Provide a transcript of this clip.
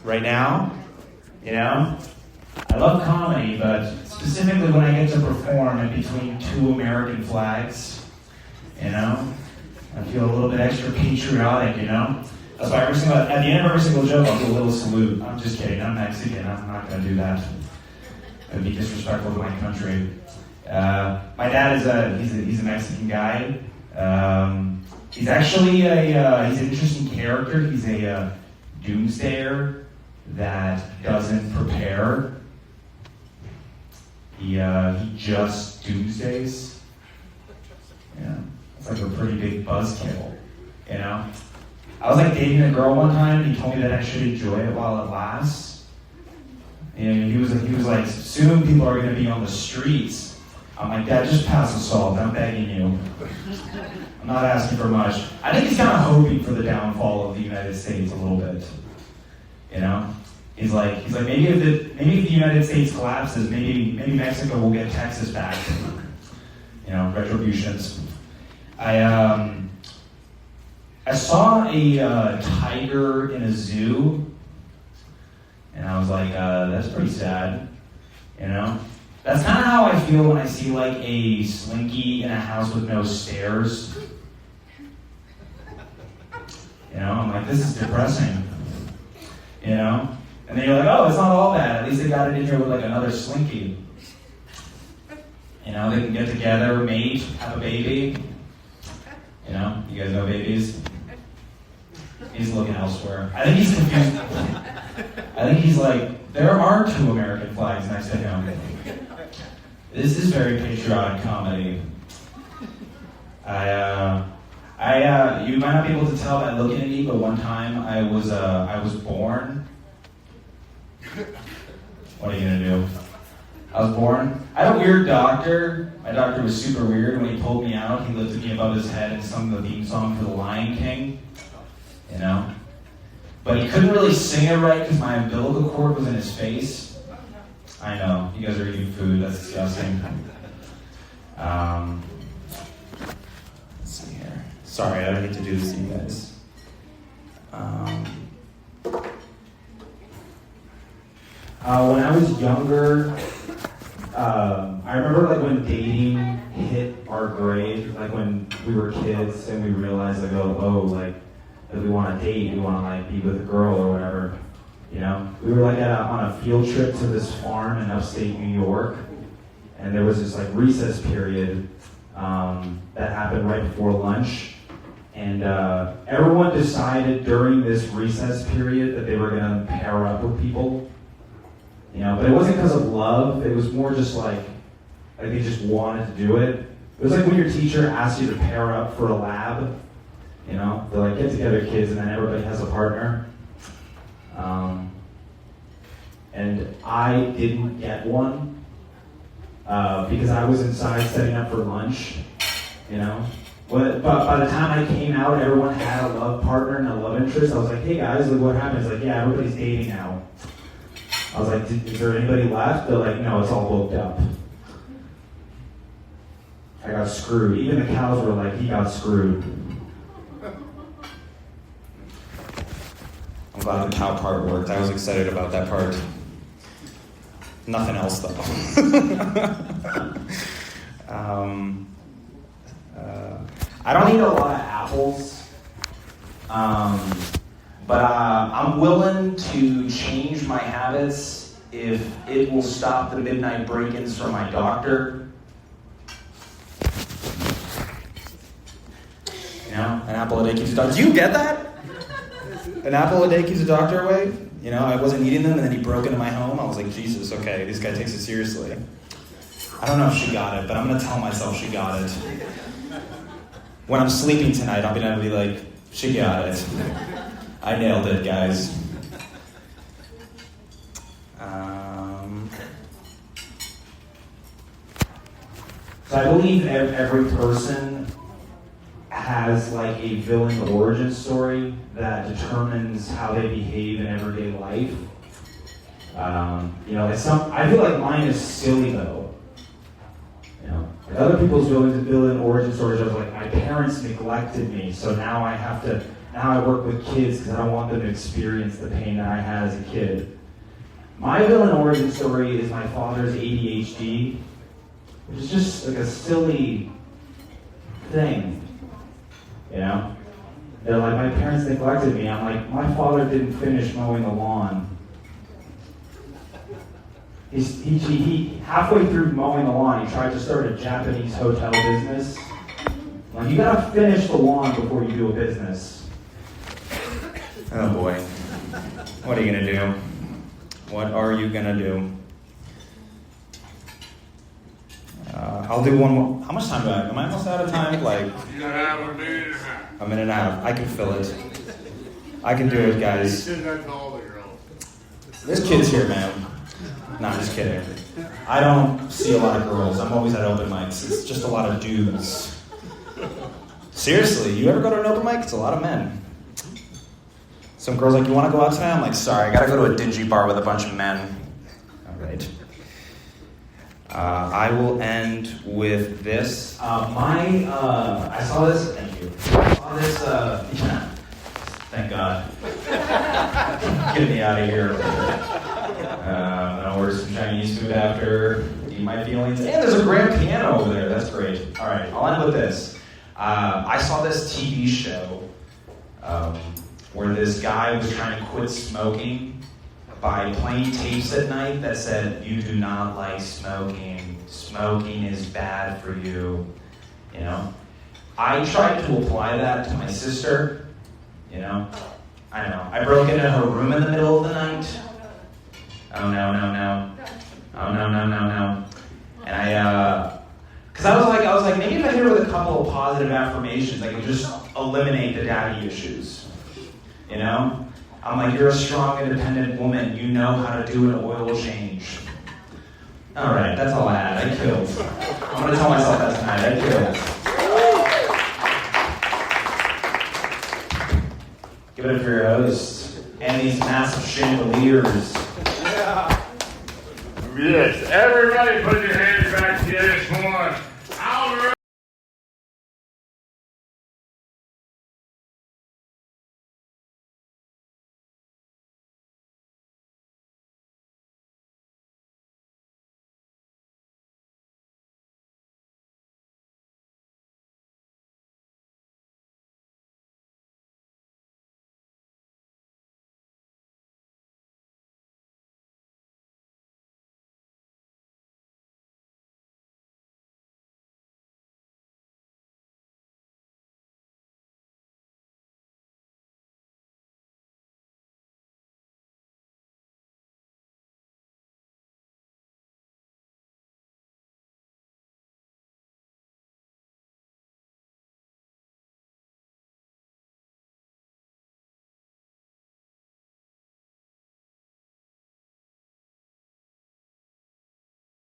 right now, I love comedy, but specifically when I get to perform in between two American flags, I feel a little bit extra patriotic, That's why at the end of every single joke, I'll do a little salute. I'm just kidding, I'm Mexican, I'm not going to do that. It would be disrespectful to my country. My dad he's a Mexican guy. He's actually he's an interesting character. He's a doomsdayer that doesn't prepare. He just doomsdays. Yeah, it's like a pretty big buzzkill, I was dating a girl one time, and he told me that I should enjoy it while it lasts. And he was like, soon people are going to be on the streets. I'm like, Dad, just pass the salt. I'm begging you. I'm not asking for much. I think he's kind of hoping for the downfall of the United States a little bit. He's like maybe if the United States collapses, maybe Mexico will get Texas back. Retributions. I saw a tiger in a zoo, and I was like, that's pretty sad, That's kind of how I feel when I see a slinky in a house with no stairs. I'm like, this is depressing, And then you're like, oh, it's not all bad. At least they got it in here with another slinky. They can get together, mate, have a baby. You guys know babies? He's looking elsewhere. I think he's confused. I think he's like, there are two American flags next to him. This is very patriotic comedy. You might not be able to tell by looking at me, but one time I was born. What are you gonna do? I was born. I had a weird doctor. My doctor was super weird. When he pulled me out, he lifted me above his head and sung the theme song for The Lion King. But he couldn't really sing it right because my umbilical cord was in his face. I know, you guys are eating food, that's disgusting. Let's see here. Sorry, I don't need to do this to you guys. When I was younger, I remember when dating hit our grade, when we were kids and we realized if we want to date, we want to be with a girl or whatever. We were on a field trip to this farm in upstate New York, and there was this recess period that happened right before lunch, and everyone decided during this recess period that they were going to pair up with people. But it wasn't because of love. It was more just they just wanted to do it. It was when your teacher asks you to pair up for a lab. They're get together, kids, and then everybody has a partner. And I didn't get one because I was inside setting up for lunch. But by the time I came out, everyone had a love partner and a love interest. I was like, hey guys, what happened? It's yeah, everybody's dating now. I was like, is there anybody left? They're like, no, it's all booked up. I got screwed. Even the cows were like, he got screwed. I'm glad the cow part worked. I was excited about that part. Nothing else, though. I don't eat a lot of apples, but I'm willing to change my habits if it will stop the midnight break-ins from my doctor. An apple a day keeps a doctor. Do you get that? An apple a day keeps a doctor away? I wasn't eating them, and then he broke into my home. I was like, Jesus, okay, this guy takes it seriously. I don't know if she got it, but I'm going to tell myself she got it. When I'm sleeping tonight, I'll be able to be like, she got it. I nailed it, guys. So I believe every person has a villain origin story that determines how they behave in everyday life. I feel like mine is silly though. Other people's villain origin stories are my parents neglected me, so now I have and how I work with kids because I don't want them to experience the pain that I had as a kid. My villain origin story is my father's ADHD, which is just like a silly thing, you know? They're like, my parents neglected me. I'm like, my father didn't finish mowing the lawn. He halfway through mowing the lawn, he tried to start a Japanese hotel business. Like, you gotta finish the lawn before you do a business. Oh boy. What are you gonna do? What are you gonna do? I'll do one more. How much time do I have? Am I almost out of time? Like, You have a minute and a half. a minute and a half. I can fill it. I can do it, guys. Said that to all the girls. There's kids here, man. No, I'm just kidding. I don't see a lot of girls. I'm always at open mics. It's just a lot of dudes. Seriously, you ever go to an open mic? It's a lot of men. Some girls like, you want to go out tonight? I'm like, sorry, I gotta go to a dingy bar with a bunch of men. All right. I will end with this. I saw this, thank you. I saw this, thank God. Get me out of here. I'll order some Chinese food after, eat my feelings. And there's a grand piano over there. That's great. All right, I'll end with this. I saw this TV show where this guy was trying to quit smoking by playing tapes at night that said, you do not like smoking. Smoking is bad for you. You know? I tried to apply that to my sister. You know? I know. I broke into her room in the middle of the night. Oh, no. Oh, no. And because I was like, maybe if I hit her with a couple of positive affirmations, I could just eliminate the daddy issues. You know? I'm like, you're a strong, independent woman. You know how to do an oil change. All right, that's all I had. I killed. I'm going to tell myself that tonight. I killed. Give it up for your host. And these massive chandeliers. Yes, everybody put your hands back to this one. Albert!